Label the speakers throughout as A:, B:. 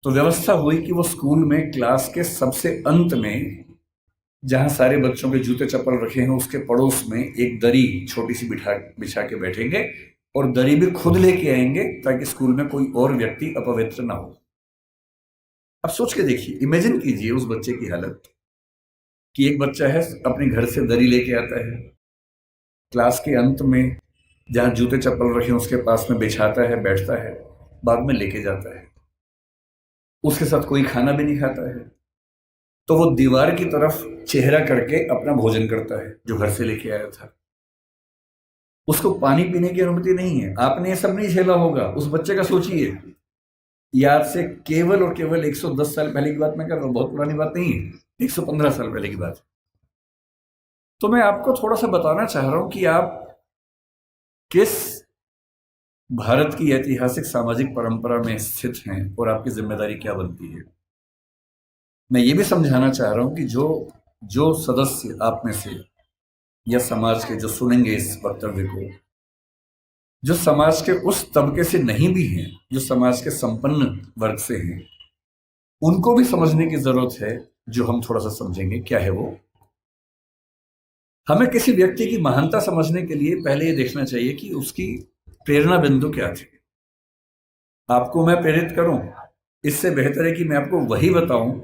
A: तो व्यवस्था हुई कि वो स्कूल में क्लास के सबसे अंत में, जहां सारे बच्चों के जूते चप्पल रखे हैं, उसके पड़ोस में एक दरी छोटी सी बिछा के बैठेंगे और दरी भी खुद लेके आएंगे ताकि स्कूल में कोई और व्यक्ति अपवित्र ना हो। अब सोच के देखिए, इमेजिन कीजिए उस बच्चे की हालत कि एक बच्चा है, अपने घर से दरी लेके आता है, क्लास के अंत में जहां जूते चप्पल रखे हैं उसके पास में बिछाता है, बैठता है, बाद में लेके जाता है, उसके साथ कोई खाना भी नहीं खाता है, तो वो दीवार की तरफ चेहरा करके अपना भोजन करता है जो घर से लेके आया था। उसको पानी पीने की अनुमति नहीं है। आपने ये सब नहीं झेला होगा, उस बच्चे का सोचिए। ये आज से केवल और केवल 110 साल पहले की बात मैं कर रहा हूं, बहुत पुरानी बात नहीं है, 115 साल पहले की बात। तो मैं आपको थोड़ा सा बताना चाह रहा हूं कि आप किस भारत की ऐतिहासिक सामाजिक परंपरा में स्थित हैं और आपकी जिम्मेदारी क्या बनती है। मैं ये भी समझाना चाह रहा हूं कि जो जो सदस्य आप में से या समाज के जो सुनेंगे इस वक्तव्य को, जो समाज के उस तबके से नहीं भी हैं, जो समाज के संपन्न वर्ग से हैं, उनको भी समझने की जरूरत है। जो हम थोड़ा सा समझेंगे क्या है वो। हमें किसी व्यक्ति की महानता समझने के लिए पहले ये देखना चाहिए कि उसकी प्रेरणा बिंदु क्या थे। आपको मैं प्रेरित करूं, इससे बेहतर है कि मैं आपको वही बताऊं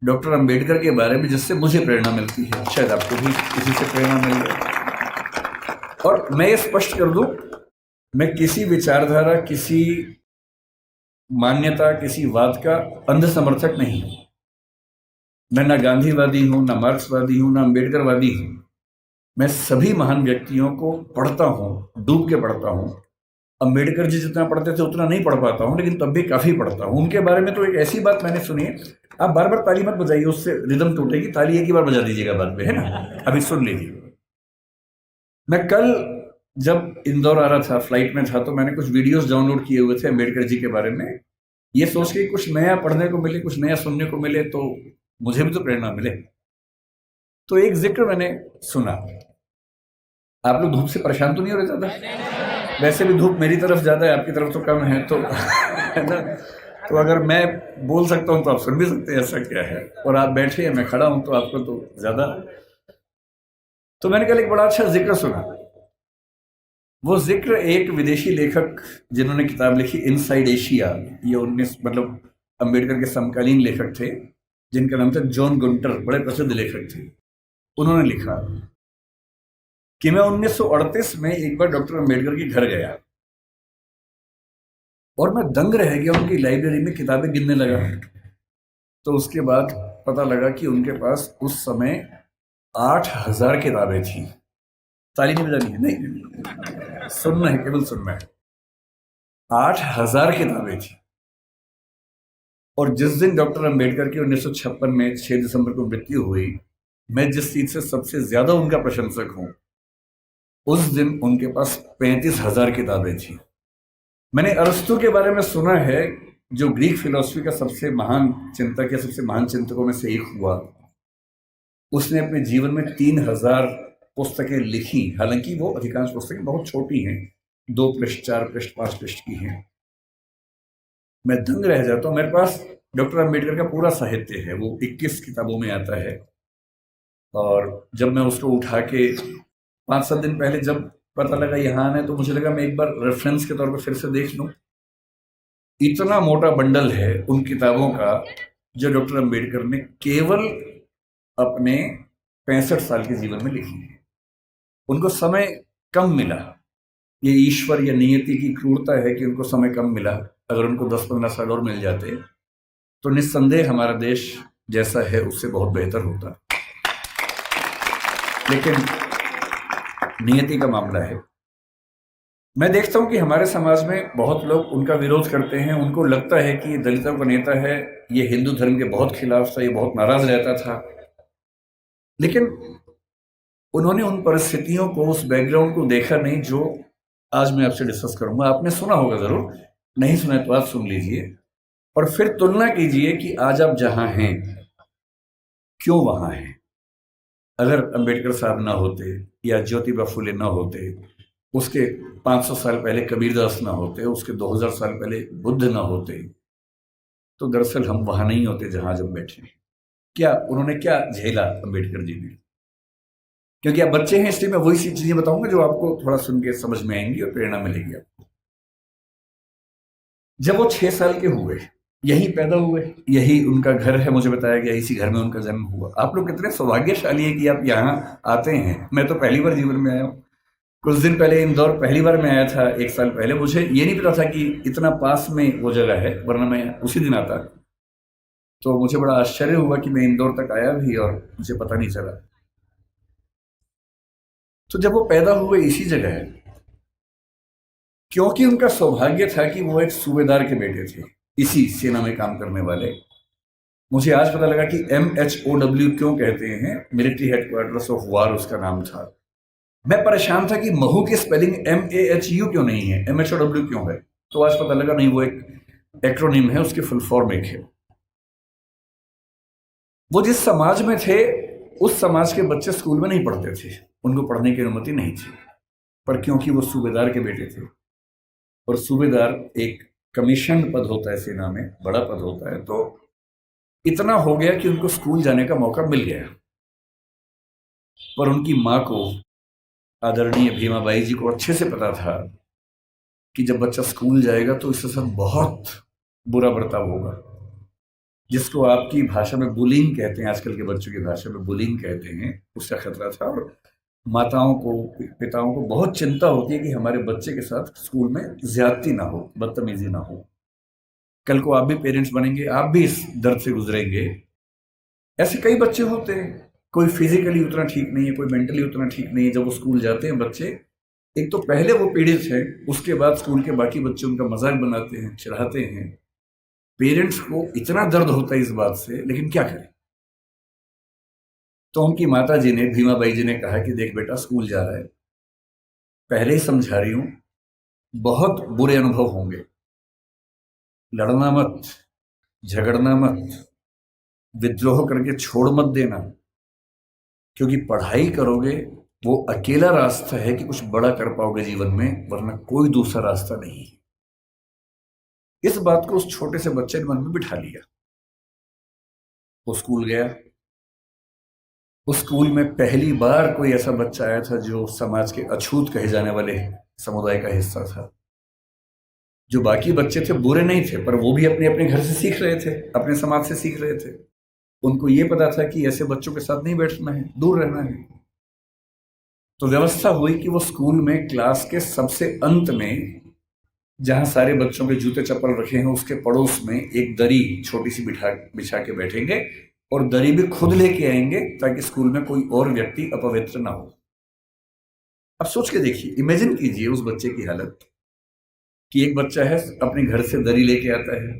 A: डॉक्टर अंबेडकर के बारे में जिससे मुझे प्रेरणा मिलती है। शायद आपको भी इसी से प्रेरणा मिल जाए। और मैं ये स्पष्ट कर दूं, मैं किसी विचारधारा, किसी मान्यता, किसी वाद का अंध समर्थक नहीं हूं। मैं ना गांधीवादी हूं, ना मार्क्सवादी हूं, ना अंबेडकरवादी हूं। मैं सभी महान व्यक्तियों को पढ़ता हूं, डूब के पढ़ता हूं। अंबेडकर जी जितना पढ़ते थे उतना नहीं पढ़ पाता हूं, लेकिन तब भी काफी पढ़ता हूं। उनके बारे में तो एक ऐसी बात मैंने सुनी है, आप बार बार ताली मत बजाइए, उससे रिदम टूटेगी। ताली एक ही बार बजा दीजिएगा बाद में, है ना। अभी सुन लीजिए। मैं कल जब इंदौर आ रहा था, फ्लाइट में था, तो मैंने कुछ वीडियोस डाउनलोड किए हुए थे अंबेडकर जी के बारे में, ये सोच के कुछ नया पढ़ने को मिले, कुछ नया सुनने को मिले, तो मुझे भी तो प्रेरणा मिले। तो एक जिक्र मैंने सुना। आप लोग धूप से परेशान तो नहीं हो रहे ज्यादा? वैसे भी धूप मेरी तरफ ज्यादा है, आपकी तरफ तो कम है, तो है ना। तो अगर मैं बोल सकता हूं तो आप सुन भी सकते हैं, ऐसा क्या है। और आप बैठे हैं, मैं खड़ा हूं, तो आपको तो ज्यादा। तो मैंने कल एक बड़ा अच्छा जिक्र सुना। वो जिक्र एक विदेशी लेखक जिन्होंने किताब लिखी इनसाइड एशिया, ये 19 मतलब अंबेडकर के समकालीन लेखक थे, जिनका नाम था जॉन गुंटर, बड़े प्रसिद्ध लेखक थे। उन्होंने लिखा कि मैं 1938 में एक बार डॉक्टर अंबेडकर के घर गया और मैं दंग रह गया। उनकी लाइब्रेरी में किताबें गिनने लगा, तो उसके बाद पता लगा कि उनके पास उस समय 8,000 किताबें थी। ताली नहीं बजानी है, नहीं, सुनना है, केवल सुनना है। 8,000 किताबें थी। और जिस दिन डॉक्टर अंबेडकर की 1956 में 6 दिसंबर को मृत्यु हुई, मैं जिस चीज से सबसे ज्यादा उनका प्रशंसक हूं, उस दिन उनके पास 35,000 किताबें थी। मैंने अरस्तु के बारे में सुना है, जो ग्रीक फिलॉसफी का सबसे महान चिंतक या सबसे महान चिंतकों में से एक हुआ। उसने अपने जीवन में 3,000 पुस्तकें लिखी। हालांकि वो अधिकांश पुस्तकें बहुत छोटी हैं, 2 पृष्ठ, 4 पृष्ठ, 5 पृष्ठ की हैं। मैं दंग रह जाता हूँ। मेरे पास डॉक्टर अंबेडकर का पूरा साहित्य है, वो 21 किताबों में आता है। और जब मैं उसको उठा के 5-7 दिन पहले जब पता लगा यहाँ आना है, तो मुझे लगा मैं एक बार रेफरेंस के तौर पर फिर से देख लूं। इतना मोटा बंडल है उन किताबों का जो डॉक्टर अंबेडकर ने केवल अपने 65 साल के जीवन में लिखी है। उनको समय कम मिला। ये ईश्वर या नियति की क्रूरता है कि उनको समय कम मिला। अगर उनको 10-15 साल और मिल जाते तो निस्संदेह हमारा देश जैसा है उससे बहुत बेहतर होता। लेकिन नियति का मामला है। मैं देखता हूं कि हमारे समाज में बहुत लोग उनका विरोध करते हैं। उनको लगता है कि ये दलितों का नेता है, ये हिंदू धर्म के बहुत खिलाफ था, ये बहुत नाराज रहता था। लेकिन उन्होंने उन परिस्थितियों को, उस बैकग्राउंड को देखा नहीं जो आज मैं आपसे डिस्कस करूंगा। आपने सुना होगा जरूर, नहीं सुना तो आप सुन लीजिए और फिर तुलना कीजिए कि आज आप जहां हैं क्यों वहां हैं। अगर अंबेडकर साहब ना होते या ज्योतिबा फुले ना होते, उसके 500 साल पहले कबीरदास ना होते, उसके 2000 साल पहले बुद्ध ना होते, तो दरअसल हम वहां नहीं होते जहां आज हम बैठे हैं। क्या उन्होंने क्या झेला अम्बेडकर जी ने? क्योंकि आप बच्चे हैं इसलिए मैं वही सी चीजें बताऊंगा जो आपको थोड़ा सुन के समझ में आएंगी और प्रेरणा मिलेगी आपको। जब वो 6 साल के हुए, यहीं पैदा हुए, यही उनका घर है, मुझे बताया गया इसी घर में उनका जन्म हुआ। आप लोग कितने सौभाग्यशाली हैं कि आप यहाँ आते हैं। मैं तो पहली बार जीवन में आया हूँ। कुछ दिन पहले इंदौर पहली बार मैं आया था, 1 साल पहले। मुझे ये नहीं पता था कि इतना पास में वो जगह है, वरना मैं उसी दिन आता। तो मुझे बड़ा आश्चर्य हुआ कि मैं इंदौर तक आया भी और मुझे पता नहीं चला। तो जब वो पैदा हुए इसी जगह है, क्योंकि उनका सौभाग्य था कि वो एक सूबेदार के बेटे थे, इसी सेना में काम करने वाले। मुझे आज पता लगा कि MHOW क्यों कहते हैं, मिलिट्री हेडक्वार्टर्स ऑफ वार उसका नाम था। मैं परेशान था कि महू की स्पेलिंग MAHU क्यों नहीं है, MHOW क्यों है। तो आज पता लगा नहीं, वो एक एक्रोनिम है, उसकी फुल फॉर्म एक है। वो जिस समाज में थे उस समाज के बच्चे स्कूल में नहीं पढ़ते थे, उनको पढ़ने की अनुमति नहीं थी। पर क्योंकि वो सूबेदार के बेटे थे, और सूबेदार एक कमीशन पद होता है सेना में, बड़ा पद होता है, तो इतना हो गया कि उनको स्कूल जाने का मौका मिल गया। पर उनकी माँ को, आदरणीय भीमाबाई जी को अच्छे से पता था कि जब बच्चा स्कूल जाएगा तो इसके साथ बहुत बुरा बर्ताव होगा, जिसको आपकी भाषा में बुलिंग कहते हैं, आजकल के बच्चों की भाषा में बुलिंग कहते हैं, उसका खतरा था। और माताओं को, पिताओं को बहुत चिंता होती है कि हमारे बच्चे के साथ स्कूल में ज्यादती ना हो, बदतमीजी ना हो। कल को आप भी पेरेंट्स बनेंगे, आप भी इस दर्द से गुजरेंगे। ऐसे कई बच्चे होते हैं, कोई फिजिकली उतना ठीक नहीं है, कोई मेंटली उतना ठीक नहीं है। जब वो स्कूल जाते हैं बच्चे, एक तो पहले वो पीड़ित है, उसके बाद स्कूल के बाकी बच्चे उनका मजाक बनाते हैं, चिढ़ाते हैं। पेरेंट्स को इतना दर्द होता है इस बात से, लेकिन क्या करें। तो उनकी माता जी ने, भीमाबाई जी ने कहा कि देख बेटा, स्कूल जा रहा है, पहले ही समझा रही हूं, बहुत बुरे अनुभव होंगे। लड़ना मत, झगड़ना मत, विद्रोह करके छोड़ मत देना, क्योंकि पढ़ाई करोगे वो अकेला रास्ता है कि कुछ बड़ा कर पाओगे जीवन में, वरना कोई दूसरा रास्ता नहीं है। इस बात को उस छोटे से बच्चे ने मन में बिठा लिया। वो स्कूल गया। उस स्कूल में पहली बार कोई ऐसा बच्चा आया था जो समाज के अछूत कहे जाने वाले समुदाय का हिस्सा था। जो बाकी बच्चे थे बुरे नहीं थे, पर वो भी अपने अपने घर से सीख रहे थे, अपने समाज से सीख रहे थे। उनको ये पता था कि ऐसे बच्चों के साथ नहीं बैठना है, दूर रहना है। तो व्यवस्था हुई कि वो स्कूल में क्लास के सबसे अंत में, जहां सारे बच्चों के जूते चप्पल रखे हैं, उसके पड़ोस में एक दरी छोटी सी बिछा के बैठेंगे, और दरी भी खुद लेके आएंगे ताकि स्कूल में कोई और व्यक्ति अपवित्र ना हो। अब सोच के देखिए, इमेजिन कीजिए उस बच्चे की हालत कि एक बच्चा है, अपने घर से दरी लेके आता है,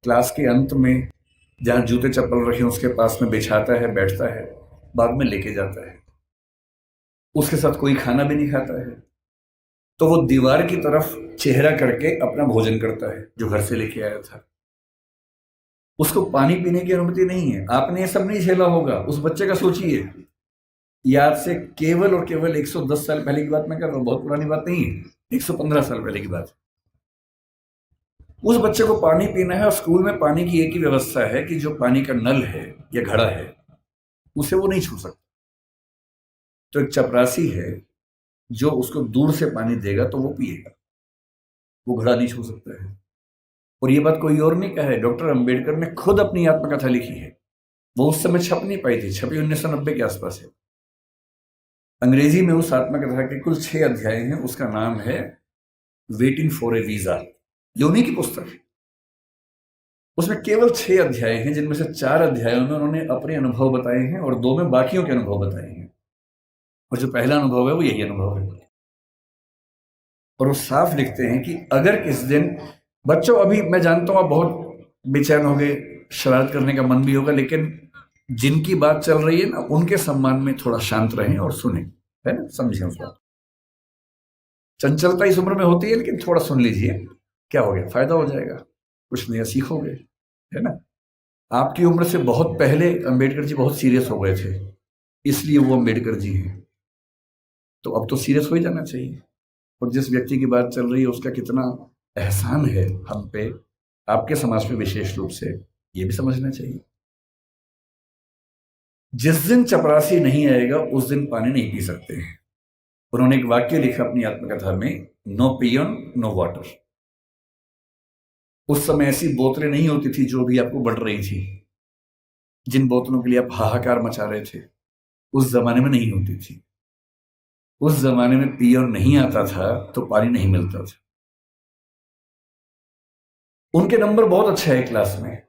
A: क्लास के अंत में जहां जूते चप्पल रखे उसके पास में बिछाता है, बैठता है, बाद में लेके जाता है। उसके साथ कोई खाना भी नहीं खाता है, तो वो दीवार की तरफ चेहरा करके अपना भोजन करता है जो घर से लेके आया था। उसको पानी पीने की अनुमति नहीं है। आपने ये सब नहीं झेला होगा, उस बच्चे का सोचिए। ये आज से केवल और केवल 110 साल पहले की बात मैं कर रहा हूँ, बहुत पुरानी बात नहीं है, 115 साल पहले की बात। उस बच्चे को पानी पीना है, और स्कूल में पानी की एक ही व्यवस्था है कि जो पानी का नल है या घड़ा है उसे वो नहीं छू सकता। तो एक चपरासी है जो उसको दूर से पानी देगा तो वो पिएगा, वो घड़ा नहीं छू सकता है। और ये बात कोई और नहीं कहा है, डॉक्टर अंबेडकर ने खुद अपनी आत्मकथा लिखी है। वो उस समय छप नहीं पाई थी, छपी 1990 के आसपास है। अंग्रेजी में उस आत्मकथा के कुल 6 अध्याय हैं। उसका नाम है वेटिंग फॉर ए वीजा। ये उन्हीं की पुस्तक है। उसमें केवल 6 अध्याय हैं, जिनमें से 4 अध्यायों में उन्होंने अपने अनुभव बताए हैं और 2 में बाकियों के अनुभव बताए हैं। और जो पहला अनुभव है वो यही अनुभव है। और वो साफ लिखते हैं कि अगर किस दिन, बच्चों अभी मैं जानता हूं आप बहुत बेचैन हो गए, शरारत करने का मन भी होगा, लेकिन जिनकी बात चल रही है ना, उनके सम्मान में थोड़ा शांत रहें और सुने, है ना, समझें उस बात। चंचलता इस उम्र में होती है, लेकिन थोड़ा सुन लीजिए, क्या हो गया, फायदा हो जाएगा, कुछ नया सीखोगे, है ना। आपकी उम्र से बहुत पहले अंबेडकर जी बहुत सीरियस हो गए थे, इसलिए वो अंबेडकर जी हैं। तो अब तो सीरियस हो ही जाना चाहिए। और जिस व्यक्ति की बात चल रही है उसका कितना एहसान है हम पे आपके समाज में विशेष रूप से ये भी समझना चाहिए। जिस दिन चपरासी नहीं आएगा उस दिन पानी नहीं पी सकते हैं। उन्होंने एक वाक्य लिखा अपनी आत्मकथा में, नो पियन नो वाटर। उस समय ऐसी बोतलें नहीं होती थी जो भी आपको बढ़ रही थी, जिन बोतलों के लिए आप हाहाकार मचा रहे थे, उस जमाने में नहीं होती थी। उस जमाने में पियर नहीं आता था तो पानी नहीं मिलता था। उनके नंबर बहुत अच्छे है क्लास में,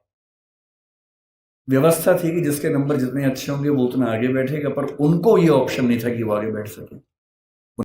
A: व्यवस्था थी कि जिसके नंबर जितने अच्छे होंगे वो उतना आगे बैठेगा, पर उनको ये ऑप्शन नहीं था कि वो आगे बैठ सके।